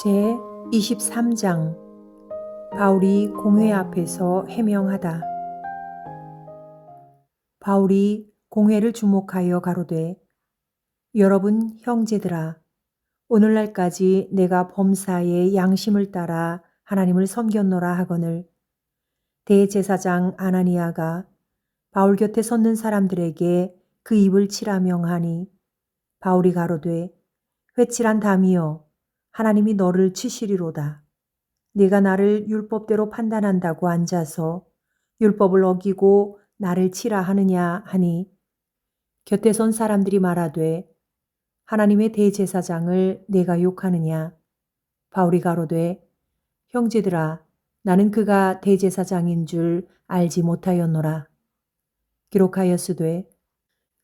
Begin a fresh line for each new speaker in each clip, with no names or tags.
제 23장 바울이 공회 앞에서 해명하다. 바울이 공회를 주목하여 가로되 여러분 형제들아, 오늘날까지 내가 범사의 양심을 따라 하나님을 섬겼노라 하거늘 대제사장 아나니아가 바울 곁에 섰는 사람들에게 그 입을 치라 명하니 바울이 가로되 회칠한 담이여, 하나님이 너를 치시리로다. 네가 나를 율법대로 판단한다고 앉아서 율법을 어기고 나를 치라 하느냐 하니 곁에 선 사람들이 말하되 하나님의 대제사장을 내가 욕하느냐. 바울이 가로되 형제들아, 나는 그가 대제사장인 줄 알지 못하였노라. 기록하였으되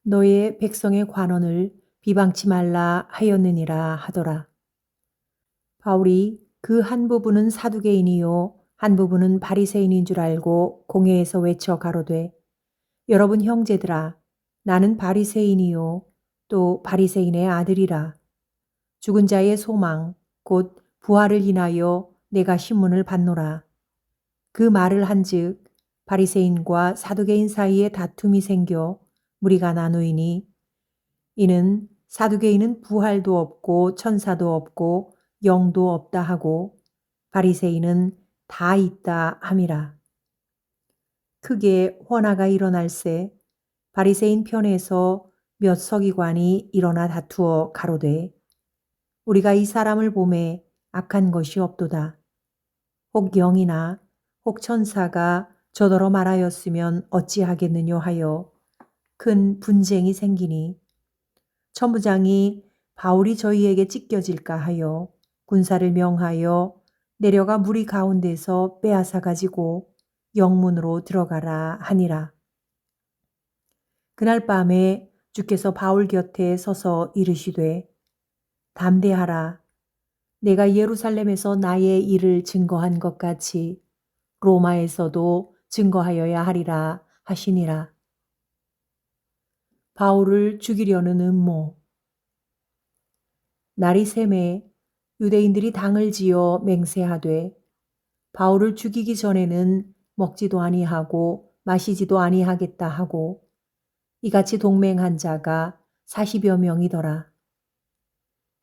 너의 백성의 관원을 비방치 말라 하였느니라 하더라. 바울이 그 한 부분은 사두개인이요 한 부분은 바리새인인 줄 알고 공회에서 외쳐 가로되 여러분 형제들아, 나는 바리새인이요 또 바리새인의 아들이라. 죽은 자의 소망 곧 부활을 인하여 내가 신문을 받노라. 그 말을 한즉 바리새인과 사두개인 사이에 다툼이 생겨 무리가 나누이니 이는 사두개인은 부활도 없고 천사도 없고 영도 없다 하고 바리새인은 다 있다 함이라. 크게 혼화가 일어날세 바리새인 편에서 몇 서기관이 일어나 다투어 가로되 우리가 이 사람을 보매 악한 것이 없도다. 혹 영이나 혹 천사가 저더러 말하였으면 어찌하겠느뇨 하여 큰 분쟁이 생기니 천부장이 바울이 저희에게 찢겨질까 하여 군사를 명하여 내려가 무리 가운데서 빼앗아 가지고 영문으로 들어가라 하니라. 그날 밤에 주께서 바울 곁에 서서 이르시되 담대하라. 내가 예루살렘에서 나의 일을 증거한 것 같이 로마에서도 증거하여야 하리라 하시니라. 바울을 죽이려는 음모. 날이 새매 유대인들이 당을 지어 맹세하되 바울을 죽이기 전에는 먹지도 아니하고 마시지도 아니하겠다 하고 이같이 동맹한 자가 40여 명이더라.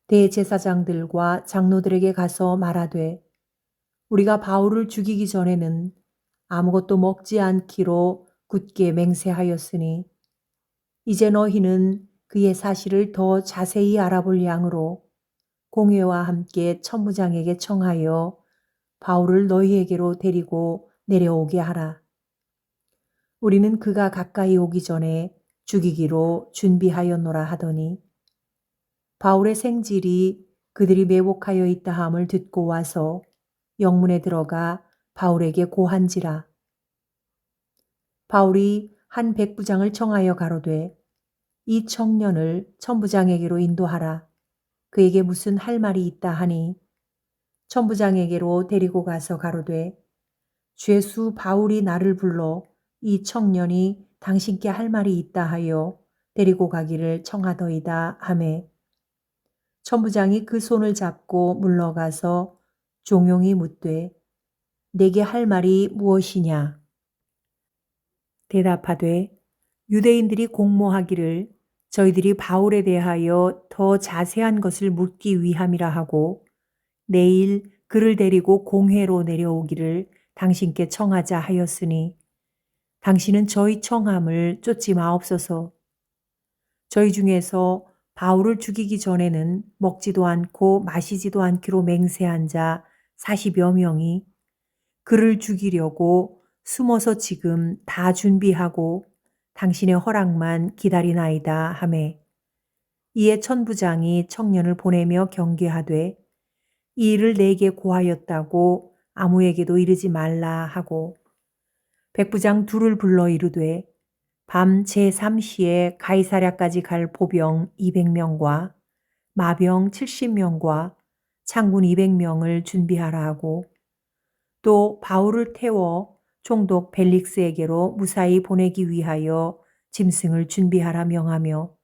대제사장들과 장로들에게 가서 말하되 우리가 바울을 죽이기 전에는 아무것도 먹지 않기로 굳게 맹세하였으니 이제 너희는 그의 사실을 더 자세히 알아볼 양으로 공회와 함께 천부장에게 청하여 바울을 너희에게로 데리고 내려오게 하라. 우리는 그가 가까이 오기 전에 죽이기로 준비하였노라 하더니 바울의 생질이 그들이 매복하여 있다 함을 듣고 와서 영문에 들어가 바울에게 고한지라. 바울이 한 백부장을 청하여 가로되 이 청년을 천부장에게로 인도하라. 그에게 무슨 할 말이 있다 하니 천부장에게로 데리고 가서 가로되 죄수 바울이 나를 불러 이 청년이 당신께 할 말이 있다 하여 데리고 가기를 청하더이다 하매 천부장이 그 손을 잡고 물러가서 종용이 묻되 내게 할 말이 무엇이냐. 대답하되 유대인들이 공모하기를 저희들이 바울에 대하여 더 자세한 것을 묻기 위함이라 하고 내일 그를 데리고 공회로 내려오기를 당신께 청하자 하였으니 당신은 저희 청함을 쫓지 마옵소서. 저희 중에서 바울을 죽이기 전에는 먹지도 않고 마시지도 않기로 맹세한 자 40여 명이 그를 죽이려고 숨어서 지금 다 준비하고 당신의 허락만 기다리나이다 하매 이에 천부장이 청년을 보내며 경계하되 이 일을 내게 고하였다고 아무에게도 이르지 말라 하고 백부장 둘을 불러 이르되 밤 제3시에 가이사랴까지 갈 보병 200명과 마병 70명과 창군 200명을 준비하라 하고 또 바울을 태워 총독 벨릭스에게로 무사히 보내기 위하여 짐승을 준비하라 명하며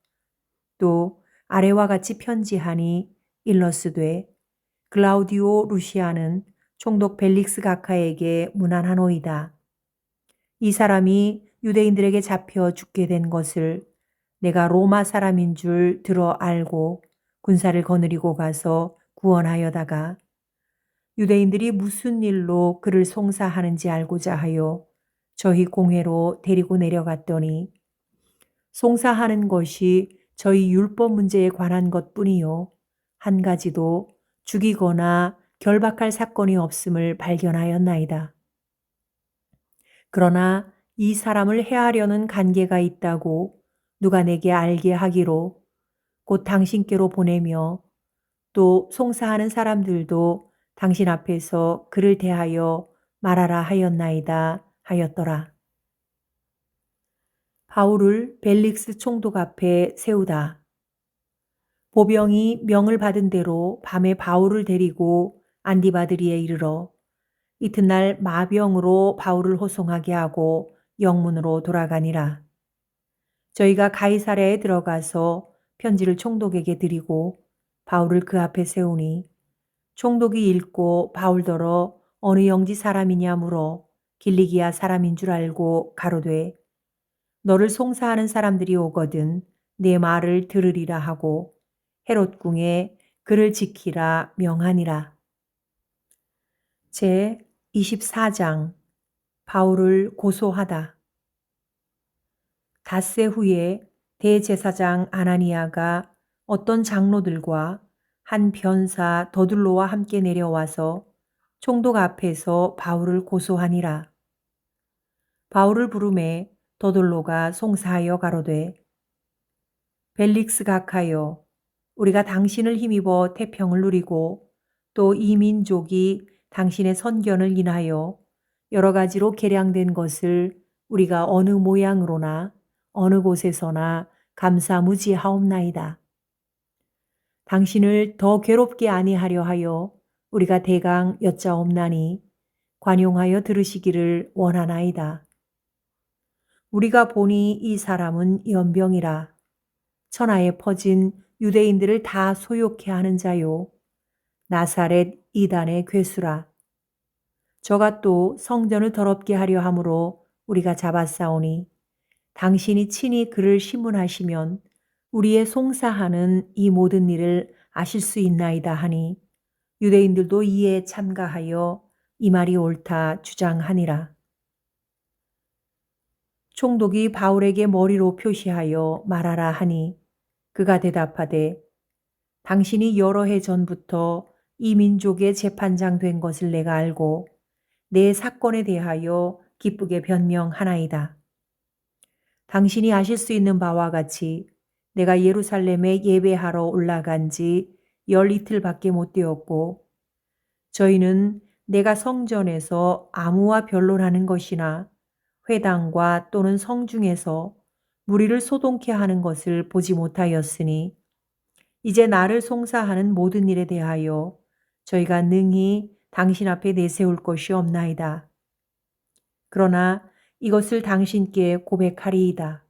또 아래와 같이 편지하니 일러스되 글라우디오 루시아는 총독 벨릭스 가카에게 문안하노이다. 이 사람이 유대인들에게 잡혀 죽게 된 것을 내가 로마 사람인 줄 들어 알고 군사를 거느리고 가서 구원하여다가 유대인들이 무슨 일로 그를 송사하는지 알고자 하여 저희 공회로 데리고 내려갔더니 송사하는 것이 저희 율법 문제에 관한 것뿐이요 한 가지도 죽이거나 결박할 사건이 없음을 발견하였나이다. 그러나 이 사람을 해하려는 관계가 있다고 누가 내게 알게 하기로 곧 당신께로 보내며 또 송사하는 사람들도 당신 앞에서 그를 대하여 말하라 하였나이다 하였더라. 바울을 벨릭스 총독 앞에 세우다. 보병이 명을 받은 대로 밤에 바울을 데리고 안디바드리에 이르러 이튿날 마병으로 바울을 호송하게 하고 영문으로 돌아가니라. 저희가 가이사랴에 들어가서 편지를 총독에게 드리고 바울을 그 앞에 세우니 총독이 읽고 바울더러 어느 영지 사람이냐 물어 길리기아 사람인 줄 알고 가로되 너를 송사하는 사람들이 오거든 내 말을 들으리라 하고 헤롯궁에 그를 지키라 명하니라. 제 24장 바울을 고소하다. 닷새 후에 대제사장 아나니아가 어떤 장로들과 한 변사 더둘로와 함께 내려와서 총독 앞에서 바울을 고소하니라. 바울을 부르매 더둘로가 송사하여 가로되 벨릭스 각하여 우리가 당신을 힘입어 태평을 누리고 또 이 민족이 당신의 선견을 인하여 여러 가지로 개량된 것을 우리가 어느 모양으로나 어느 곳에서나 감사무지하옵나이다. 당신을 더 괴롭게 아니하려 하여 우리가 대강 여짜옵나니 관용하여 들으시기를 원하나이다. 우리가 보니 이 사람은 연병이라 천하에 퍼진 유대인들을 다 소욕해 하는 자요 나사렛 이단의 괴수라. 저가 또 성전을 더럽게 하려 함으로 우리가 잡았사오니 당신이 친히 그를 심문하시면 우리의 송사하는 이 모든 일을 아실 수 있나이다 하니 유대인들도 이에 참가하여 이 말이 옳다 주장하니라. 총독이 바울에게 머리로 표시하여 말하라 하니 그가 대답하되 당신이 여러 해 전부터 이 민족의 재판장 된 것을 내가 알고 내 사건에 대하여 기쁘게 변명하나이다. 당신이 아실 수 있는 바와 같이 내가 예루살렘에 예배하러 올라간 지 12일밖에 못 되었고 저희는 내가 성전에서 아무와 변론하는 것이나 회당과 또는 성중에서 무리를 소동케 하는 것을 보지 못하였으니 이제 나를 송사하는 모든 일에 대하여 저희가 능히 당신 앞에 내세울 것이 없나이다. 그러나 이것을 당신께 고백하리이다.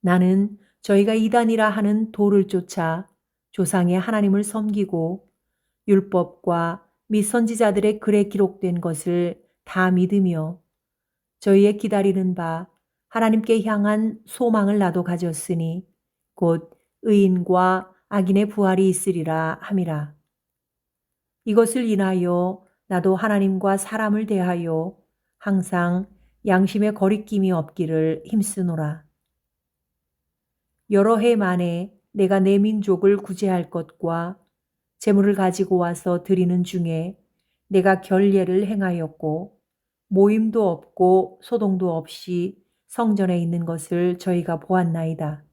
나는 저희가 이단이라 하는 도를 쫓아 조상의 하나님을 섬기고 율법과 및 선지자들의 글에 기록된 것을 다 믿으며 저희의 기다리는 바 하나님께 향한 소망을 나도 가졌으니 곧 의인과 악인의 부활이 있으리라 함이라. 이것을 인하여 나도 하나님과 사람을 대하여 항상 양심의 거리낌이 없기를 힘쓰노라. 여러 해 만에 내가 내 민족을 구제할 것과 재물을 가지고 와서 드리는 중에 내가 결례를 행하였고 모임도 없고 소동도 없이 성전에 있는 것을 저희가 보았나이다.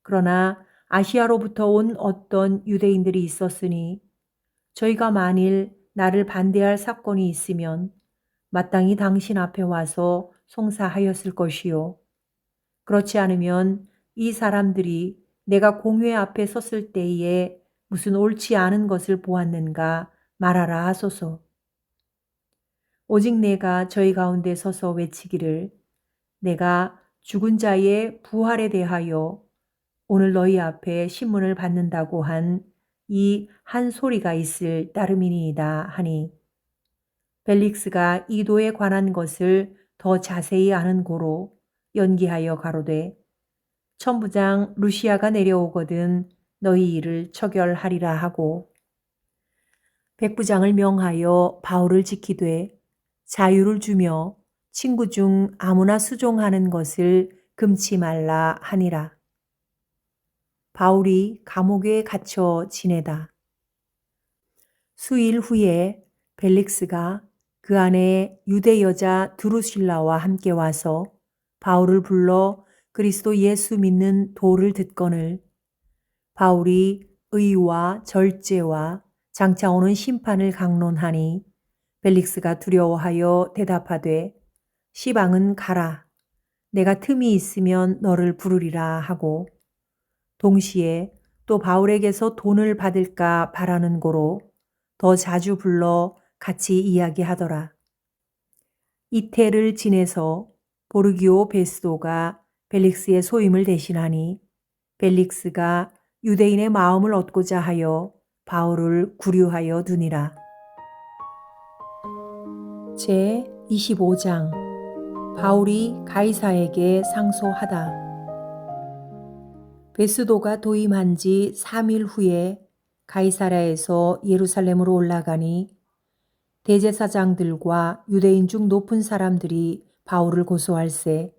그러나 아시아로부터 온 어떤 유대인들이 있었으니 저희가 만일 나를 반대할 사건이 있으면 마땅히 당신 앞에 와서 송사하였을 것이요. 그렇지 않으면 이 사람들이 내가 공회 앞에 섰을 때에 무슨 옳지 않은 것을 보았는가 말하라 하소서. 오직 내가 저희 가운데 서서 외치기를 내가 죽은 자의 부활에 대하여 오늘 너희 앞에 신문을 받는다고 한 이 한 소리가 있을 따름이니이다 하니 벨릭스가 이도에 관한 것을 더 자세히 아는 고로 연기하여 가로되 천부장 루시아가 내려오거든 너희 일을 처결하리라 하고 백부장을 명하여 바울을 지키되 자유를 주며 친구 중 아무나 수종하는 것을 금치 말라 하니라. 바울이 감옥에 갇혀 지내다. 수일 후에 벨릭스가 그 안에 유대 여자 드루실라와 함께 와서 바울을 불러 그리스도 예수 믿는 도를 듣거늘 바울이 의와 절제와 장차 오는 심판을 강론하니 벨릭스가 두려워하여 대답하되 시방은 가라 내가 틈이 있으면 너를 부르리라 하고 동시에 또 바울에게서 돈을 받을까 바라는 고로 더 자주 불러 같이 이야기하더라. 이태를 지내서 보르기오 베스도가 벨릭스의 소임을 대신하니 벨릭스가 유대인의 마음을 얻고자 하여 바울을 구류하여 두니라. 제 25장 바울이 가이사에게 상소하다. 베스도가 도임한 지 3일 후에 가이사랴에서 예루살렘으로 올라가니 대제사장들과 유대인 중 높은 사람들이 바울을 고소할세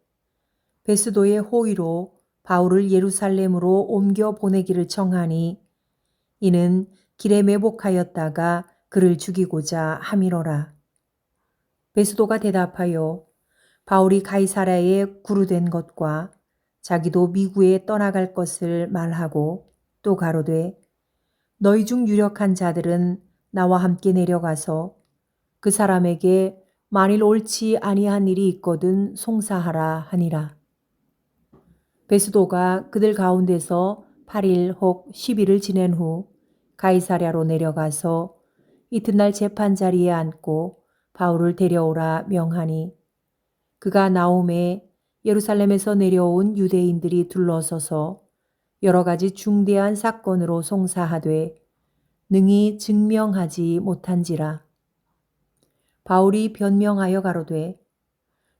베스도의 호의로 바울을 예루살렘으로 옮겨 보내기를 청하니 이는 길에 매복하였다가 그를 죽이고자 함이로라. 베스도가 대답하여 바울이 가이사랴에 구루된 것과 자기도 미국에 떠나갈 것을 말하고 또 가로되 너희 중 유력한 자들은 나와 함께 내려가서 그 사람에게 만일 옳지 아니한 일이 있거든 송사하라 하니라. 베스도가 그들 가운데서 8일 혹 10일을 지낸 후 가이사랴로 내려가서 이튿날 재판 자리에 앉고 바울을 데려오라 명하니 그가 나오매 예루살렘에서 내려온 유대인들이 둘러서서 여러 가지 중대한 사건으로 송사하되 능히 증명하지 못한지라. 바울이 변명하여 가로되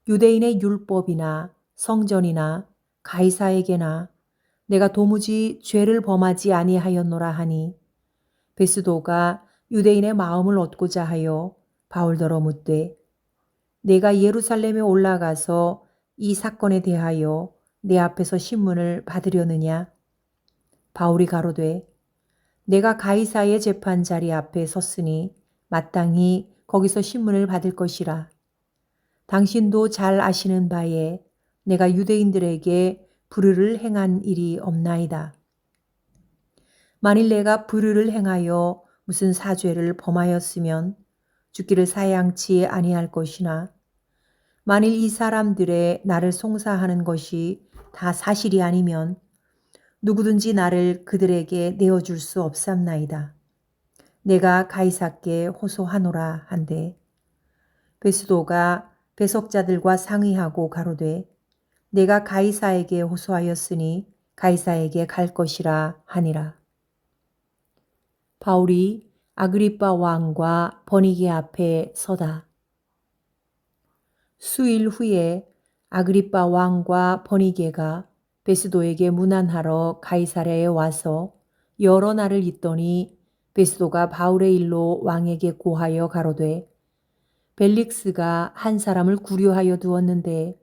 유대인의 율법이나 성전이나 가이사에게나 내가 도무지 죄를 범하지 아니하였노라 하니 베스도가 유대인의 마음을 얻고자 하여 바울더러 묻되 내가 예루살렘에 올라가서 이 사건에 대하여 내 앞에서 신문을 받으려느냐? 바울이 가로되 내가 가이사의 재판 자리 앞에 섰으니 마땅히 거기서 신문을 받을 것이라. 당신도 잘 아시는 바에 내가 유대인들에게 불의를 행한 일이 없나이다. 만일 내가 불의를 행하여 무슨 사죄를 범하였으면 죽기를 사양치 아니할 것이나 만일 이 사람들의 나를 송사하는 것이 다 사실이 아니면 누구든지 나를 그들에게 내어줄 수 없삼나이다. 내가 가이사께 호소하노라 한데 베스도가 배석자들과 상의하고 가로되 내가 가이사에게 호소하였으니 가이사에게 갈 것이라 하니라. 바울이 아그리빠 왕과 버니게 앞에 서다. 수일 후에 아그리빠 왕과 버니게가 베스도에게 문안하러 가이사랴에 와서 여러 날을 있더니 베스도가 바울의 일로 왕에게 고하여 가로되 벨릭스가 한 사람을 구류하여 두었는데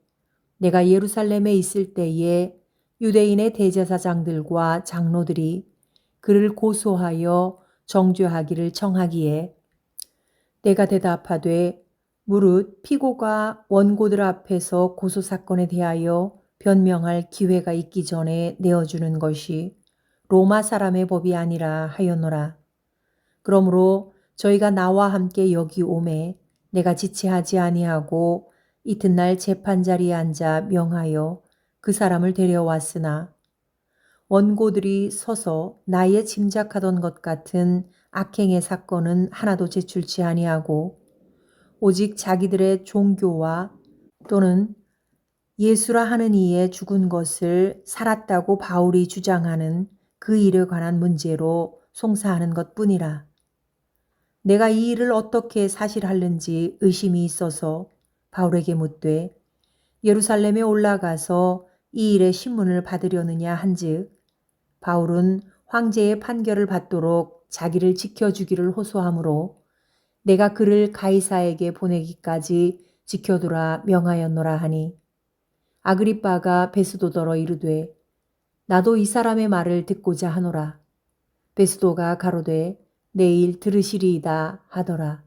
내가 예루살렘에 있을 때에 유대인의 대제사장들과 장로들이 그를 고소하여 정죄하기를 청하기에 내가 대답하되 무릇 피고가 원고들 앞에서 고소사건에 대하여 변명할 기회가 있기 전에 내어주는 것이 로마 사람의 법이 아니라 하였노라. 그러므로 저희가 나와 함께 여기 오매 내가 지체하지 아니하고 이튿날 재판 자리에 앉아 명하여 그 사람을 데려왔으나 원고들이 서서 나의 짐작하던 것 같은 악행의 사건은 하나도 제출치 아니하고 오직 자기들의 종교와 또는 예수라 하는 이에 죽은 것을 살았다고 바울이 주장하는 그 일에 관한 문제로 송사하는 것뿐이라. 내가 이 일을 어떻게 사실할는지 의심이 있어서 바울에게 묻되 예루살렘에 올라가서 이 일의 신문을 받으려느냐 한즉 바울은 황제의 판결을 받도록 자기를 지켜주기를 호소하므로 내가 그를 가이사에게 보내기까지 지켜두라 명하였노라 하니 아그리빠가 베스도더러 이르되 나도 이 사람의 말을 듣고자 하노라. 베스도가 가로되 내일 들으시리이다 하더라.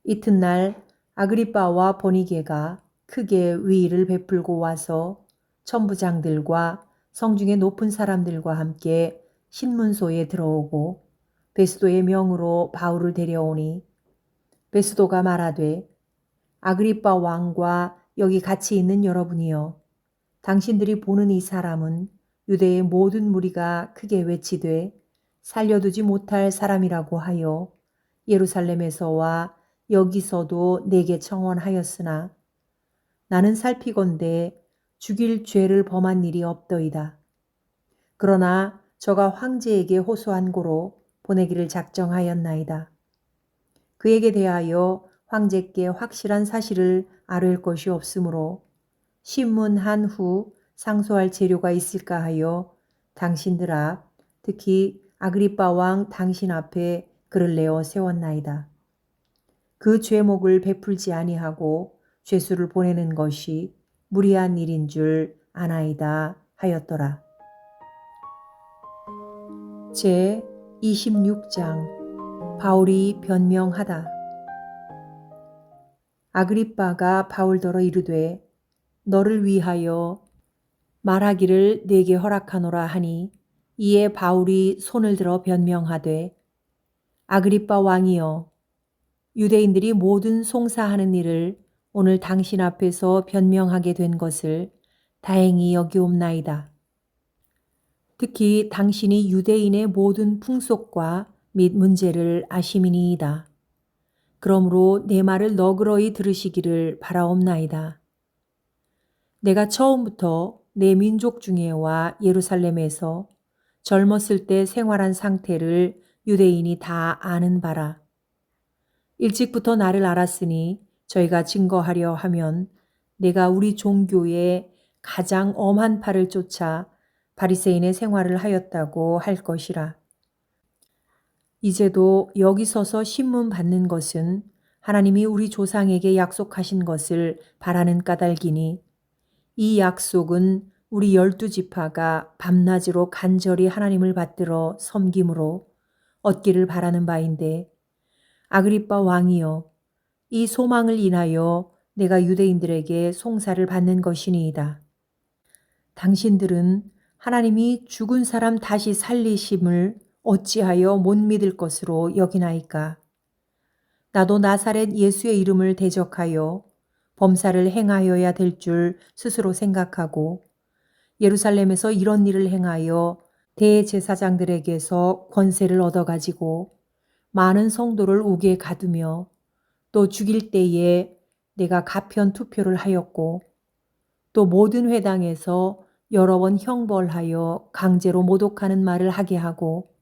이튿날 아그리빠와 버니게가 크게 위의를 베풀고 와서 천부장들과 성중의 높은 사람들과 함께 신문소에 들어오고 베스도의 명으로 바울을 데려오니 베스도가 말하되 아그리빠 왕과 여기 같이 있는 여러분이여 당신들이 보는 이 사람은 유대의 모든 무리가 크게 외치되 살려두지 못할 사람이라고 하여 예루살렘에서와 여기서도 내게 청원하였으나 나는 살피건대 죽일 죄를 범한 일이 없더이다. 그러나 저가 황제에게 호소한 고로 보내기를 작정하였나이다. 그에게 대하여 황제께 확실한 사실을 아뢰을 것이 없으므로 신문한 후 상소할 재료가 있을까 하여 당신들 앞, 특히 아그리빠 왕 당신 앞에 그를 내어 세웠나이다. 그 죄목을 베풀지 아니하고 죄수를 보내는 것이 무리한 일인 줄 아나이다 하였더라. 제 26장 바울이 변명하다. 아그리빠가 바울더러 이르되 너를 위하여 말하기를 내게 허락하노라 하니 이에 바울이 손을 들어 변명하되 아그리빠 왕이여 유대인들이 모든 송사하는 일을 오늘 당신 앞에서 변명하게 된 것을 다행히 여기옵나이다. 특히 당신이 유대인의 모든 풍속과 및 문제를 아심이니이다. 그러므로 내 말을 너그러이 들으시기를 바라옵나이다. 내가 처음부터 내 민족 중에와 예루살렘에서 젊었을 때 생활한 상태를 유대인이 다 아는 바라. 일찍부터 나를 알았으니 저희가 증거하려 하면 내가 우리 종교의 가장 엄한 팔을 쫓아 바리새인의 생활을 하였다고 할 것이라. 이제도 여기 서서 신문 받는 것은 하나님이 우리 조상에게 약속하신 것을 바라는 까닭이니 이 약속은 우리 12지파가 밤낮으로 간절히 하나님을 받들어 섬김으로 얻기를 바라는 바인데 아그리빠 왕이여 이 소망을 인하여 내가 유대인들에게 송사를 받는 것이니이다. 당신들은 하나님이 죽은 사람 다시 살리심을 어찌하여 못 믿을 것으로 여기나이까? 나도 나사렛 예수의 이름을 대적하여 범사를 행하여야 될 줄 스스로 생각하고 예루살렘에서 이런 일을 행하여 대제사장들에게서 권세를 얻어가지고 많은 성도를 옥에 가두며 또 죽일 때에 내가 가편 투표를 하였고 또 모든 회당에서 여러 번 형벌하여 강제로 모독하는 말을 하게 하고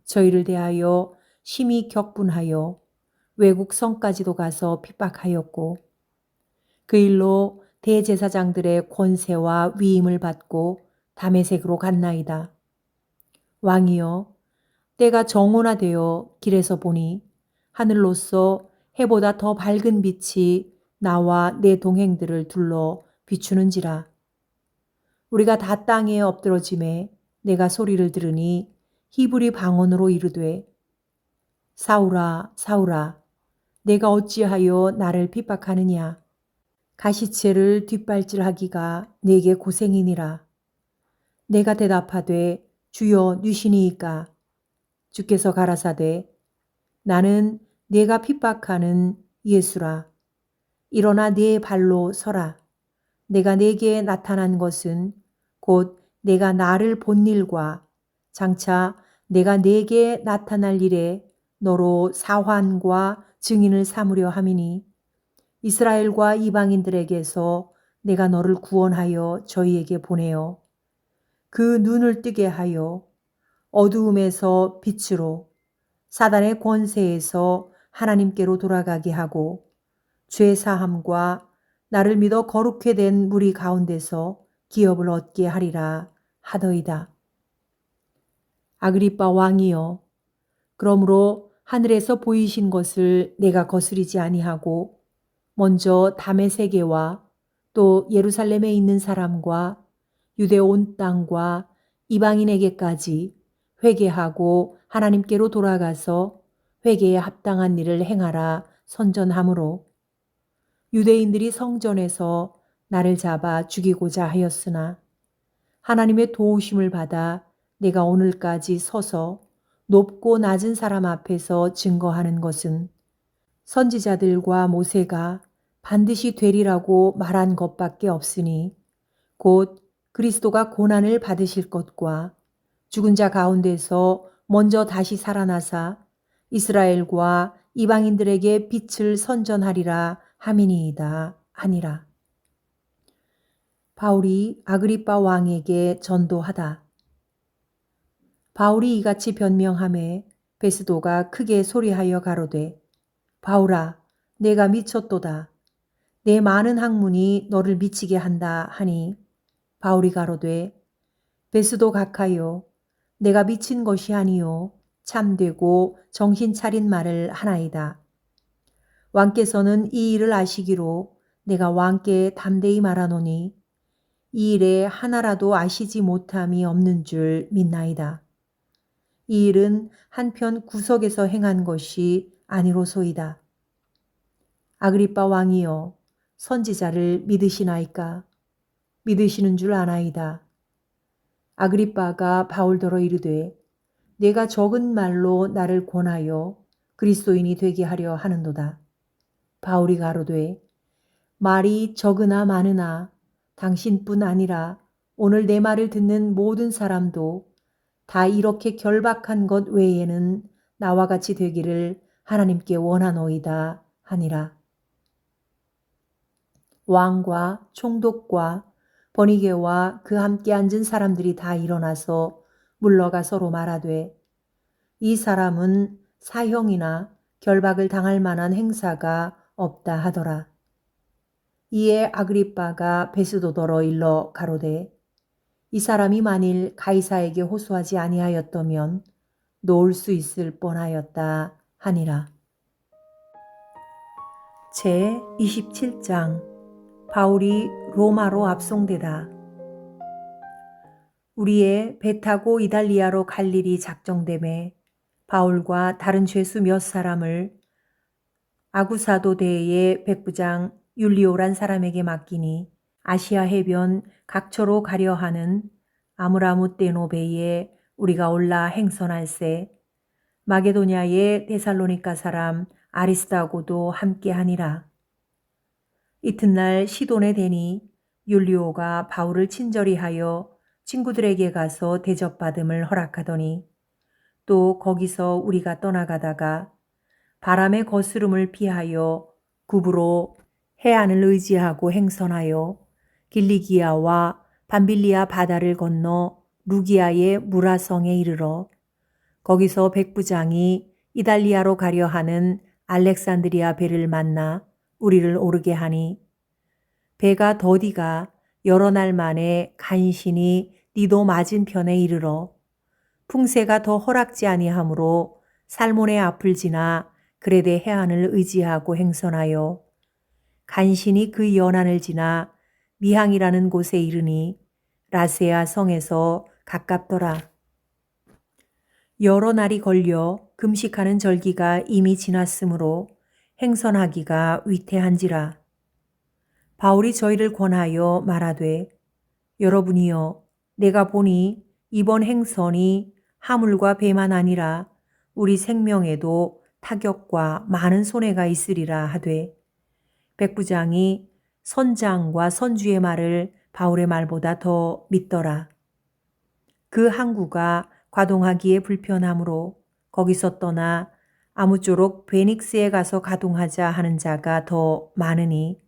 저희를 대하여 심히 격분하여 외국 성까지도 가서 핍박하였고 그 일로 대제사장들의 권세와 위임을 받고 다메섹으로 갔나이다. 왕이여 때가 정오나되어 길에서 보니 하늘로서 해보다 더 밝은 빛이 나와 내 동행들을 둘러 비추는지라. 우리가 다 땅에 엎드러짐에 내가 소리를 들으니 히브리 방언으로 이르되 사울아 사울아 내가 어찌하여 나를 핍박하느냐. 가시체를 뒷발질하기가 내게 고생이니라. 내가 대답하되 주여 누시니이까. 주께서 가라사대 나는 내가 핍박하는 예수라. 일어나 네 발로 서라. 내가 내게 나타난 것은 곧 내가 나를 본 일과 장차 내가 내게 나타날 일에 너로 사환과 증인을 삼으려 함이니 이스라엘과 이방인들에게서 내가 너를 구원하여 저희에게 보내어 그 눈을 뜨게 하여 어두움에서 빛으로, 사단의 권세에서 하나님께로 돌아가게 하고 죄 사함과 나를 믿어 거룩해 된 무리 가운데서 기업을 얻게 하리라 하더이다. 아그리빠 왕이여, 그러므로 하늘에서 보이신 것을 내가 거스리지 아니하고 먼저 담의 세계와 또 예루살렘에 있는 사람과 유대 온 땅과 이방인에게까지 회개하고 하나님께로 돌아가서 회개에 합당한 일을 행하라 선전하므로 유대인들이 성전에서 나를 잡아 죽이고자 하였으나 하나님의 도우심을 받아 내가 오늘까지 서서 높고 낮은 사람 앞에서 증거하는 것은 선지자들과 모세가 반드시 되리라고 말한 것밖에 없으니 곧 그리스도가 고난을 받으실 것과 죽은 자 가운데서 먼저 다시 살아나사 이스라엘과 이방인들에게 빛을 선전하리라 함이니이다 하니라. 바울이 아그리빠 왕에게 전도하다. 바울이 이같이 변명하매 베스도가 크게 소리하여 가로되, 바울아, 내가 미쳤도다. 내 많은 학문이 너를 미치게 한다 하니 바울이 가로되, 베스도 각하여, 내가 미친 것이 아니요 참되고 정신 차린 말을 하나이다. 왕께서는 이 일을 아시기로 내가 왕께 담대히 말하노니 이 일에 하나라도 아시지 못함이 없는 줄 믿나이다. 이 일은 한편 구석에서 행한 것이 아니로소이다. 아그리빠 왕이여, 선지자를 믿으시나이까? 믿으시는 줄 아나이다. 아그리빠가 바울더러 이르되, 내가 적은 말로 나를 권하여 그리스도인이 되게 하려 하는도다. 바울이 가로되, 말이 적으나 많으나 당신뿐 아니라 오늘 내 말을 듣는 모든 사람도 다 이렇게 결박한 것 외에는 나와 같이 되기를 하나님께 원하노이다 하니라. 왕과 총독과 버니게와 그 함께 앉은 사람들이 다 일어나서 물러가 서로 말하되, 이 사람은 사형이나 결박을 당할 만한 행사가 없다 하더라. 이에 아그리빠가 베스도더러 일러 가로되, 이 사람이 만일 가이사에게 호소하지 아니하였더면 놓을 수 있을 뻔하였다 하니라. 제 27장 바울이 로마로 압송되다. 우리의 배 타고 이달리아로 갈 일이 작정됨에 바울과 다른 죄수 몇 사람을 아구사도대의 백부장 율리오란 사람에게 맡기니 아시아 해변 각처로 가려 하는 아무라무떼노 베이에 우리가 올라 행선할세 마게도냐의 데살로니가 사람 아리스다고도 함께하니라. 이튿날 시돈에 대니 율리오가 바울을 친절히 하여 친구들에게 가서 대접받음을 허락하더니 또 거기서 우리가 떠나가다가 바람의 거스름을 피하여 구부로 해안을 의지하고 행선하여 길리기아와 밤빌리아 바다를 건너 루기아의 무라성에 이르러 거기서 백부장이 이달리아로 가려 하는 알렉산드리아 배를 만나 우리를 오르게 하니 배가 더디가 여러 날 만에 간신히 니도 맞은편에 이르러 풍세가 더 허락지 아니하므로 살몬의 앞을 지나 그레데 해안을 의지하고 행선하여 간신히 그 연안을 지나 미항이라는 곳에 이르니 라세아 성에서 가깝더라. 여러 날이 걸려 금식하는 절기가 이미 지났으므로 행선하기가 위태한지라. 바울이 저희를 권하여 말하되, 여러분이여, 내가 보니 이번 행선이 하물과 배만 아니라 우리 생명에도 타격과 많은 손해가 있으리라 하되, 백부장이 선장과 선주의 말을 바울의 말보다 더 믿더라. 그 항구가 가동하기에 불편하므로 거기서 떠나 아무쪼록 베닉스에 가서 가동하자 하는 자가 더 많으니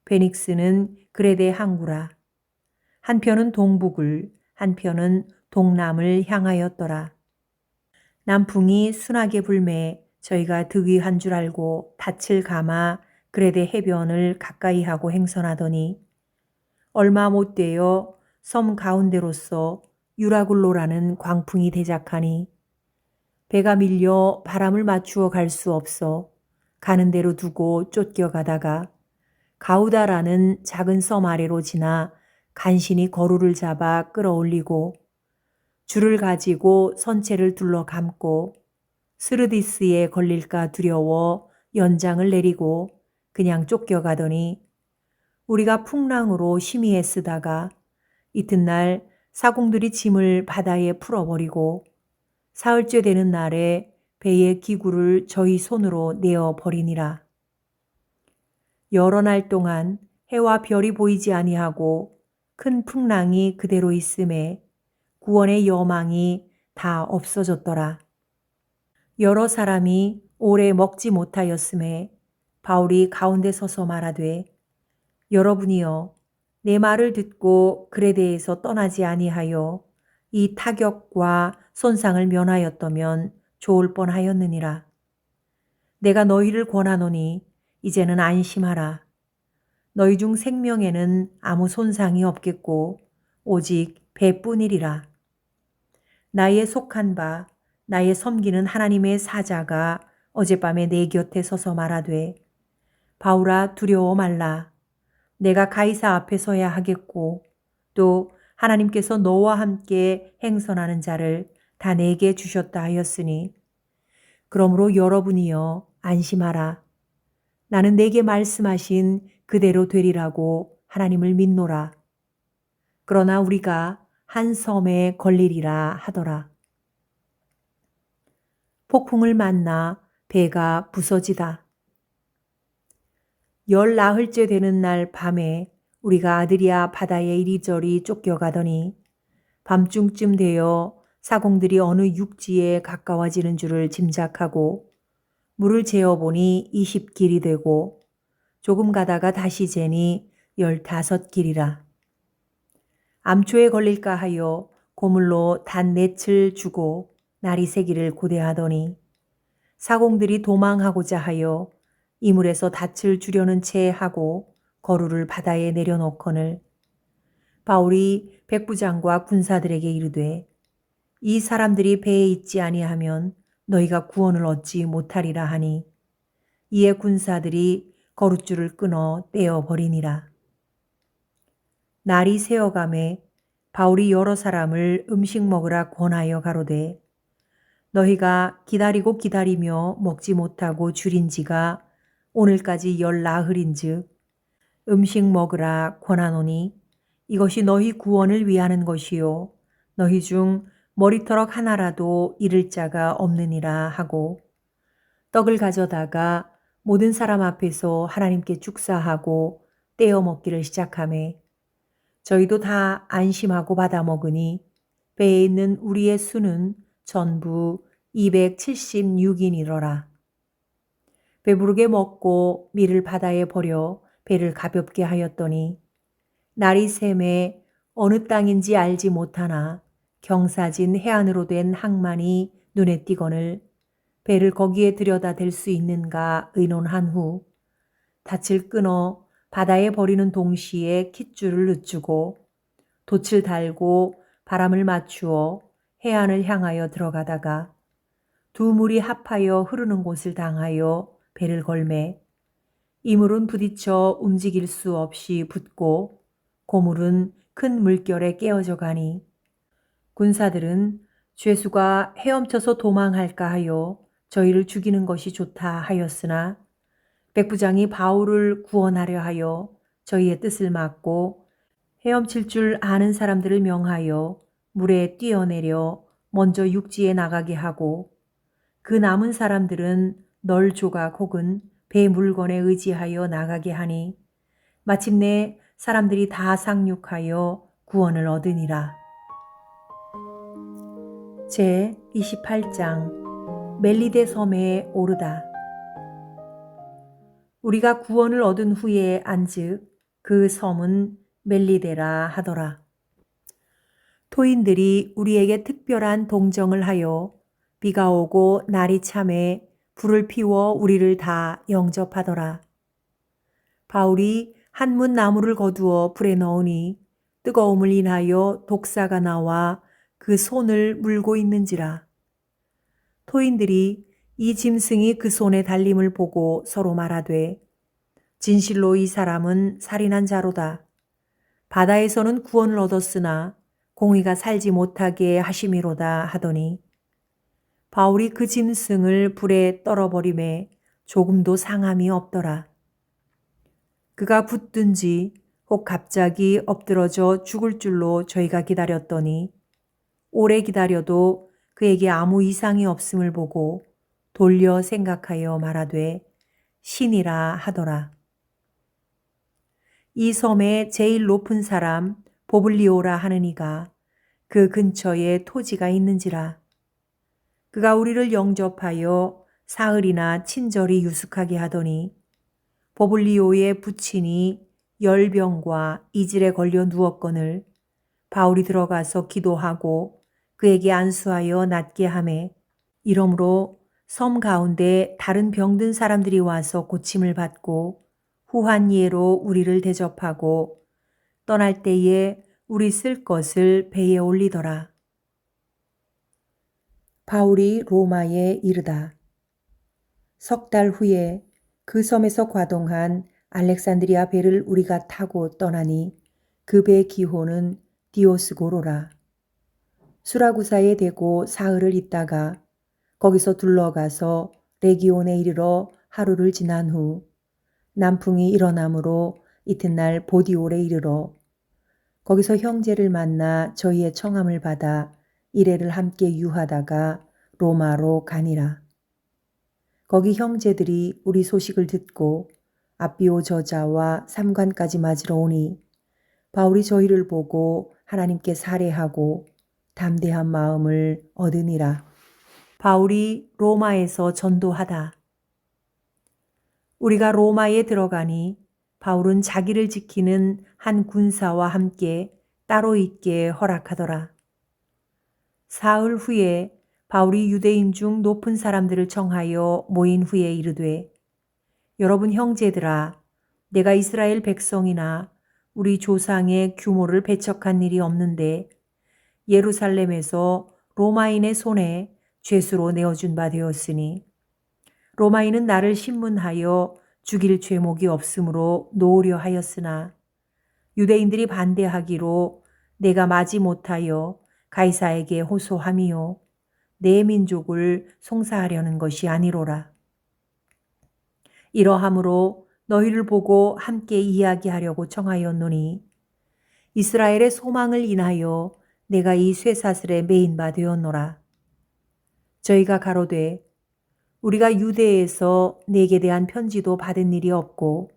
베닉스는 그레데 항구라. 한편은 동북을 한편은 동남을 향하였더라. 남풍이 순하게 불매 저희가 득위한 줄 알고 닻을 감아 그레데 해변을 가까이 하고 행선하더니 얼마 못 되어 섬 가운데로서 유라굴로라는 광풍이 대작하니 배가 밀려 바람을 맞추어 갈 수 없어 가는 대로 두고 쫓겨가다가 가우다라는 작은 섬 아래로 지나 간신히 거루를 잡아 끌어올리고 줄을 가지고 선체를 둘러 감고 스르디스에 걸릴까 두려워 연장을 내리고 그냥 쫓겨가더니 우리가 풍랑으로 심히 애쓰다가 이튿날 사공들이 짐을 바다에 풀어버리고 사흘째 되는 날에 배의 기구를 저희 손으로 내어 버리니라. 여러 날 동안 해와 별이 보이지 아니하고 큰 풍랑이 그대로 있음에 구원의 여망이 다 없어졌더라. 여러 사람이 오래 먹지 못하였음에 바울이 가운데 서서 말하되 여러분이여 내 말을 듣고 그레데에서 떠나지 아니하여 이 타격과 손상을 면하였다면 좋을 뻔하였느니라. 내가 너희를 권하노니 이제는 안심하라. 너희 중 생명에는 아무 손상이 없겠고 오직 배뿐이리라. 나의 속한 바 나의 섬기는 하나님의 사자가 어젯밤에 내 곁에 서서 말하되 바울아 두려워 말라. 내가 가이사 앞에 서야 하겠고 또 하나님께서 너와 함께 행선하는 자를 다 내게 주셨다 하였으니 그러므로 여러분이여 안심하라. 나는 내게 말씀하신 그대로 되리라고 하나님을 믿노라. 그러나 우리가 한 섬에 걸리리라 하더라. 폭풍을 만나 배가 부서지다. 10나흘째 되는 날 밤에 우리가 아드리아 바다에 이리저리 쫓겨가더니 밤중쯤 되어 사공들이 어느 육지에 가까워지는 줄을 짐작하고 물을 재어보니 20길이 되고 조금 가다가 다시 재니 15길이라. 암초에 걸릴까 하여 고물로 단 넷을 주고 날이 새기를 고대하더니 사공들이 도망하고자 하여 이물에서 닻을 주려는 채 하고 거루를 바다에 내려놓거늘 바울이 백부장과 군사들에게 이르되 이 사람들이 배에 있지 아니하면 너희가 구원을 얻지 못하리라 하니 이에 군사들이 거룻줄을 끊어 떼어버리니라. 날이 새어가매 바울이 여러 사람을 음식 먹으라 권하여 가로되 너희가 기다리고 기다리며 먹지 못하고 줄인 지가 오늘까지 10나흘인즉 음식 먹으라 권하노니 이것이 너희 구원을 위하는 것이요 너희 중 머리털럭 하나라도 잃을 자가 없느니라 하고 떡을 가져다가 모든 사람 앞에서 하나님께 축사하고 떼어 먹기를 시작하매 저희도 다 안심하고 받아 먹으니 배에 있는 우리의 수는 전부 276인이더라. 배부르게 먹고 밀을 바다에 버려 배를 가볍게 하였더니 날이 샘에 어느 땅인지 알지 못하나 경사진 해안으로 된 항만이 눈에 띄거늘 배를 거기에 들여다 댈 수 있는가 의논한 후 닻을 끊어 바다에 버리는 동시에 킷줄을 늦추고 돛을 달고 바람을 맞추어 해안을 향하여 들어가다가 두 물이 합하여 흐르는 곳을 당하여 배를 걸매 이물은 부딪혀 움직일 수 없이 붙고 고물은 큰 물결에 깨어져 가니 군사들은 죄수가 헤엄쳐서 도망할까 하여 저희를 죽이는 것이 좋다 하였으나 백부장이 바울을 구원하려 하여 저희의 뜻을 막고 헤엄칠 줄 아는 사람들을 명하여 물에 뛰어내려 먼저 육지에 나가게 하고 그 남은 사람들은 널 조각 혹은 배 물건에 의지하여 나가게 하니 마침내 사람들이 다 상륙하여 구원을 얻으니라. 제 28장 멜리데 섬에 오르다. 우리가 구원을 얻은 후에 안즉 그 섬은 멜리데라 하더라. 토인들이 우리에게 특별한 동정을 하여 비가 오고 날이 참해 불을 피워 우리를 다 영접하더라. 바울이 한문 나무를 거두어 불에 넣으니 뜨거움을 인하여 독사가 나와 그 손을 물고 있는지라. 토인들이 이 짐승이 그 손에 달림을 보고 서로 말하되 진실로 이 사람은 살인한 자로다. 바다에서는 구원을 얻었으나 공의가 살지 못하게 하심이로다 하더니 바울이 그 짐승을 불에 떨어버림에 조금도 상함이 없더라. 그가 붙든지 혹 갑자기 엎드러져 죽을 줄로 저희가 기다렸더니 오래 기다려도 그에게 아무 이상이 없음을 보고 돌려 생각하여 말하되 신이라 하더라. 이 섬의 제일 높은 사람 보블리오라 하는 이가 그 근처에 토지가 있는지라. 그가 우리를 영접하여 사흘이나 친절히 유숙하게 하더니 보블리오의 부친이 열병과 이질에 걸려 누웠거늘 바울이 들어가서 기도하고 그에게 안수하여 낫게 하매 이러므로 섬 가운데 다른 병든 사람들이 와서 고침을 받고 후한 예로 우리를 대접하고 떠날 때에 우리 쓸 것을 배에 올리더라. 바울이 로마에 이르다. 석 달 후에 그 섬에서 과동한 알렉산드리아 배를 우리가 타고 떠나니 그 배 기호는 디오스고로라. 수라구사에 대고 사흘을 있다가 거기서 둘러가서 레기온에 이르러 하루를 지난 후 남풍이 일어나므로 이튿날 보디올에 이르러 거기서 형제를 만나 저희의 청함을 받아 이래를 함께 유하다가 로마로 가니라. 거기 형제들이 우리 소식을 듣고 아비오 저자와 삼관까지 맞으러 오니 바울이 저희를 보고 하나님께 살해하고 담대한 마음을 얻으니라. 바울이 로마에서 전도하다. 우리가 로마에 들어가니 바울은 자기를 지키는 한 군사와 함께 따로 있게 허락하더라. 사흘 후에 바울이 유대인 중 높은 사람들을 청하여 모인 후에 이르되 여러분 형제들아 내가 이스라엘 백성이나 우리 조상의 규모를 배척한 일이 없는데 예루살렘에서 로마인의 손에 죄수로 내어준 바 되었으니 로마인은 나를 신문하여 죽일 죄목이 없으므로 놓으려 하였으나 유대인들이 반대하기로 내가 마지 못하여 가이사에게 호소함이요 내 민족을 송사하려는 것이 아니로라. 이러함으로 너희를 보고 함께 이야기하려고 청하였노니 이스라엘의 소망을 인하여 내가 이 쇠사슬에 매인 바 되었노라. 저희가 가로되 우리가 유대에서 내게 대한 편지도 받은 일이 없고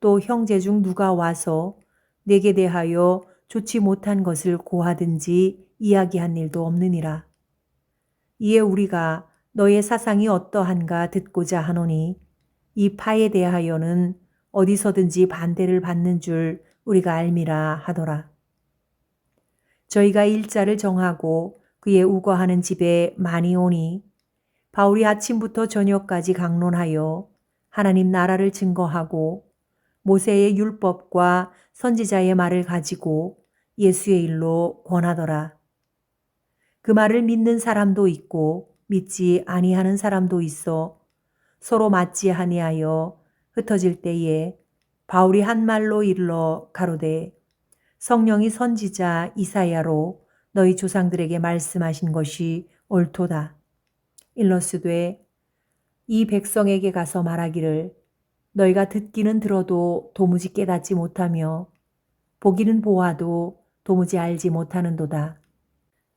또 형제 중 누가 와서 내게 대하여 좋지 못한 것을 고하든지 이야기한 일도 없느니라. 이에 우리가 너의 사상이 어떠한가 듣고자 하노니 이 파에 대하여는 어디서든지 반대를 받는 줄 우리가 알미라 하더라. 저희가 일자를 정하고 그의 우거하는 집에 많이 오니 바울이 아침부터 저녁까지 강론하여 하나님 나라를 증거하고 모세의 율법과 선지자의 말을 가지고 예수의 일로 권하더라. 그 말을 믿는 사람도 있고 믿지 아니하는 사람도 있어 서로 맞지 아니하여 흩어질 때에 바울이 한 말로 일러 가로되 성령이 선지자 이사야로 너희 조상들에게 말씀하신 것이 옳도다. 일러스되 이 백성에게 가서 말하기를 너희가 듣기는 들어도 도무지 깨닫지 못하며 보기는 보아도 도무지 알지 못하는도다.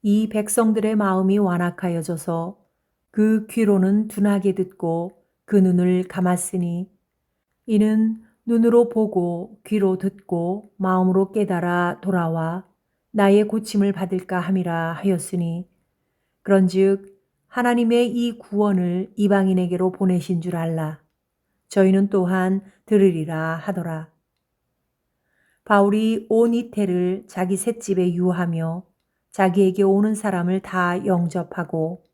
이 백성들의 마음이 완악하여져서 그 귀로는 둔하게 듣고 그 눈을 감았으니 이는 눈으로 보고 귀로 듣고 마음으로 깨달아 돌아와 나의 고침을 받을까 함이라 하였으니 그런즉 하나님의 이 구원을 이방인에게로 보내신 줄 알라. 저희는 또한 들으리라 하더라. 바울이 온 이태를 자기 셋집에 유하며 자기에게 오는 사람을 다 영접하고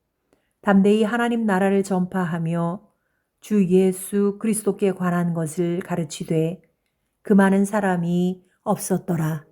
담대히 하나님 나라를 전파하며 주 예수 그리스도께 관한 것을 가르치되 그 많은 사람이 없었더라.